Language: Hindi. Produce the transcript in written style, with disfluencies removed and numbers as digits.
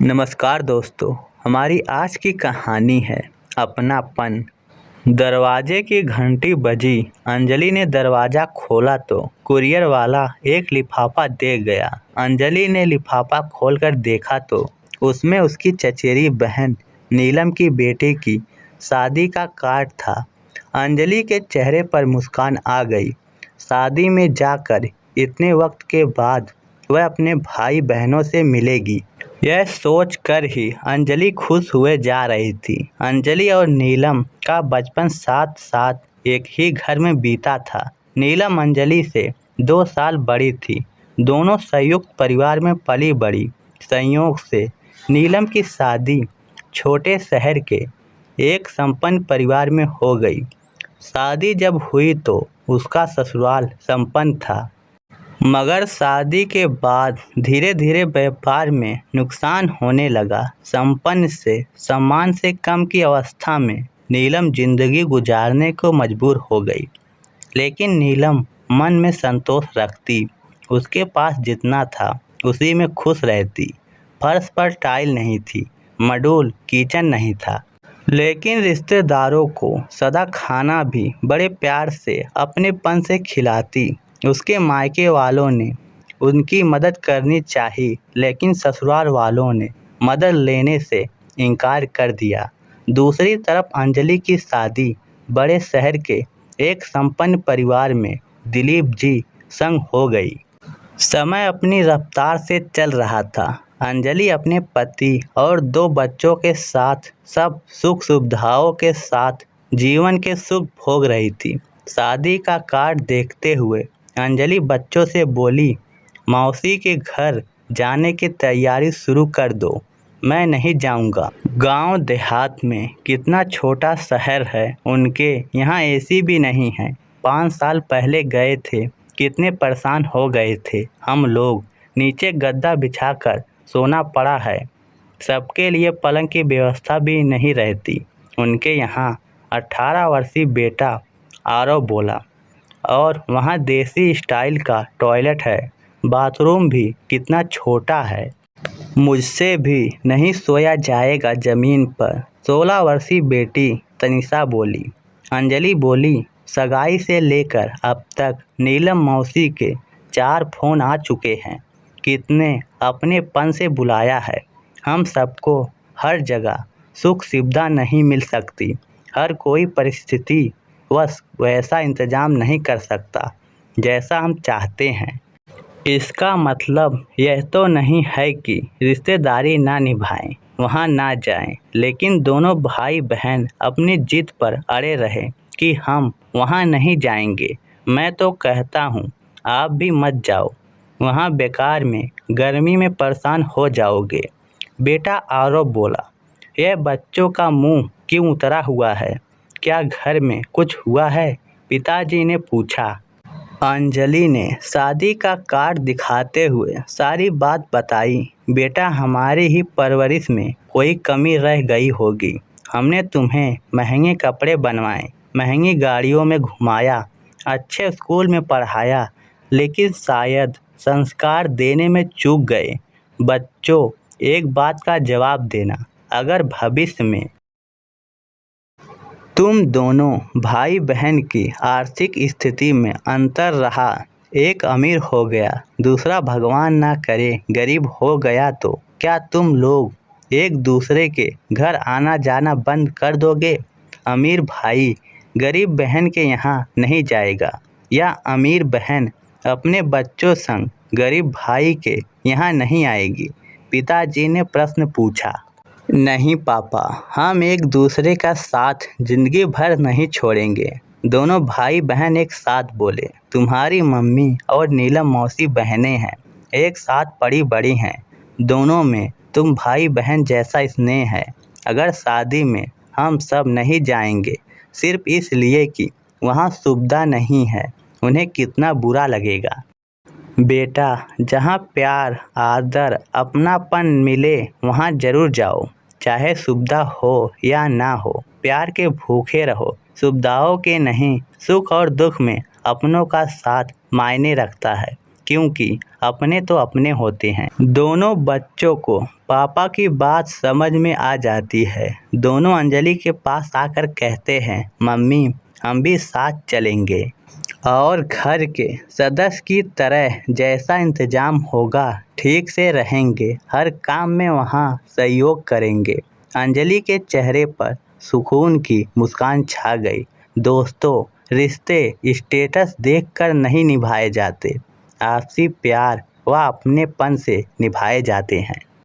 नमस्कार दोस्तों। हमारी आज की कहानी है अपनापन। दरवाजे की घंटी बजी। अंजलि ने दरवाज़ा खोला तो कुरियर वाला एक लिफाफा दे गया। अंजलि ने लिफाफा खोलकर देखा तो उसमें उसकी चचेरी बहन नीलम की बेटी की शादी का कार्ड था। अंजलि के चेहरे पर मुस्कान आ गई। शादी में जाकर इतने वक्त के बाद वह अपने भाई बहनों से मिलेगी, यह सोच कर ही अंजलि खुश हुए जा रही थी। अंजलि और नीलम का बचपन साथ साथ एक ही घर में बीता था। नीलम अंजलि से 2 साल बड़ी थी। दोनों संयुक्त परिवार में पली बड़ी। संयोग से नीलम की शादी छोटे शहर के एक संपन्न परिवार में हो गई। शादी जब हुई तो उसका ससुराल संपन्न था, मगर शादी के बाद धीरे धीरे व्यापार में नुकसान होने लगा। संपन्न से सम्मान से कम की अवस्था में नीलम जिंदगी गुजारने को मजबूर हो गई। लेकिन नीलम मन में संतोष रखती। उसके पास जितना था उसी में खुश रहती। फर्श पर टाइल नहीं थी, मॉड्यूल किचन नहीं था, लेकिन रिश्तेदारों को सदा खाना भी बड़े प्यार से अपनेपन से खिलाती। उसके मायके वालों ने उनकी मदद करनी चाहिए, लेकिन ससुराल वालों ने मदद लेने से इनकार कर दिया। दूसरी तरफ अंजलि की शादी बड़े शहर के एक संपन्न परिवार में दिलीप जी संग हो गई। समय अपनी रफ्तार से चल रहा था। अंजलि अपने पति और 2 बच्चों के साथ सब सुख सुविधाओं के साथ जीवन के सुख भोग रही थी। शादी का कार्ड देखते हुए अंजलि बच्चों से बोली, मौसी के घर जाने की तैयारी शुरू कर दो, मैं नहीं जाऊंगा। गांव देहात में कितना छोटा शहर है, उनके यहाँ एसी भी नहीं है। 5 साल पहले गए थे, कितने परेशान हो गए थे हम लोग। नीचे गद्दा बिछाकर सोना पड़ा है। सबके लिए पलंग की व्यवस्था भी नहीं रहती। उनके यहाँ 18 वर्षीय बेटा आरव बोला, और वहाँ देसी स्टाइल का टॉयलेट है, बाथरूम भी कितना छोटा है, मुझसे भी नहीं सोया जाएगा ज़मीन पर। 16 वर्षीय बेटी तनिषा बोली। अंजलि बोली, सगाई से लेकर अब तक नीलम मौसी के 4 फोन आ चुके हैं। कितने अपनेपन से बुलाया है। हम सबको हर जगह सुख सुविधा नहीं मिल सकती। हर कोई परिस्थिति बस वैसा इंतज़ाम नहीं कर सकता जैसा हम चाहते हैं। इसका मतलब यह तो नहीं है कि रिश्तेदारी ना निभाएं, वहाँ ना जाएं, लेकिन दोनों भाई बहन अपनी जिद पर अड़े रहे कि हम वहाँ नहीं जाएंगे। मैं तो कहता हूँ आप भी मत जाओ, वहाँ बेकार में गर्मी में परेशान हो जाओगे। बेटा आरव बोला, यह बच्चों का मुंह क्यों उतरा हुआ है, क्या घर में कुछ हुआ है? पिताजी ने पूछा। अंजलि ने शादी का कार्ड दिखाते हुए सारी बात बताई। बेटा, हमारी ही परवरिश में कोई कमी रह गई होगी। हमने तुम्हें महंगे कपड़े बनवाए, महंगी गाड़ियों में घुमाया, अच्छे स्कूल में पढ़ाया, लेकिन शायद संस्कार देने में चूक गए। बच्चों, एक बात का जवाब देना, अगर भविष्य में तुम दोनों भाई बहन की आर्थिक स्थिति में अंतर रहा, एक अमीर हो गया, दूसरा भगवान ना करे गरीब हो गया, तो क्या तुम लोग एक दूसरे के घर आना जाना बंद कर दोगे? अमीर भाई गरीब बहन के यहाँ नहीं जाएगा, या अमीर बहन अपने बच्चों संग गरीब भाई के यहाँ नहीं आएगी? पिताजी ने प्रश्न पूछा। नहीं पापा, हम एक दूसरे का साथ जिंदगी भर नहीं छोड़ेंगे। दोनों भाई बहन एक साथ बोले। तुम्हारी मम्मी और नीलम मौसी बहनें हैं, एक साथ पड़ी बड़ी हैं। दोनों में तुम भाई बहन जैसा स्नेह है। अगर शादी में हम सब नहीं जाएंगे सिर्फ इसलिए कि वहाँ सुविधा नहीं है, उन्हें कितना बुरा लगेगा। बेटा, जहाँ प्यार आदर अपनापन मिले वहाँ जरूर जाओ, चाहे सुविधा हो या ना हो। प्यार के भूखे रहो, सुविधाओं के नहीं। सुख और दुख में अपनों का साथ मायने रखता है। क्योंकि अपने तो अपने होते हैं। दोनों बच्चों को पापा की बात समझ में आ जाती है। दोनों अंजलि के पास आकर कहते हैं, मम्मी हम भी साथ चलेंगे और घर के सदस्य की तरह जैसा इंतजाम होगा ठीक से रहेंगे, हर काम में वहाँ सहयोग करेंगे। अंजलि के चेहरे पर सुकून की मुस्कान छा गई। दोस्तों, रिश्ते स्टेटस देखकर नहीं निभाए जाते, आपसी प्यार व अपनेपन से निभाए जाते हैं।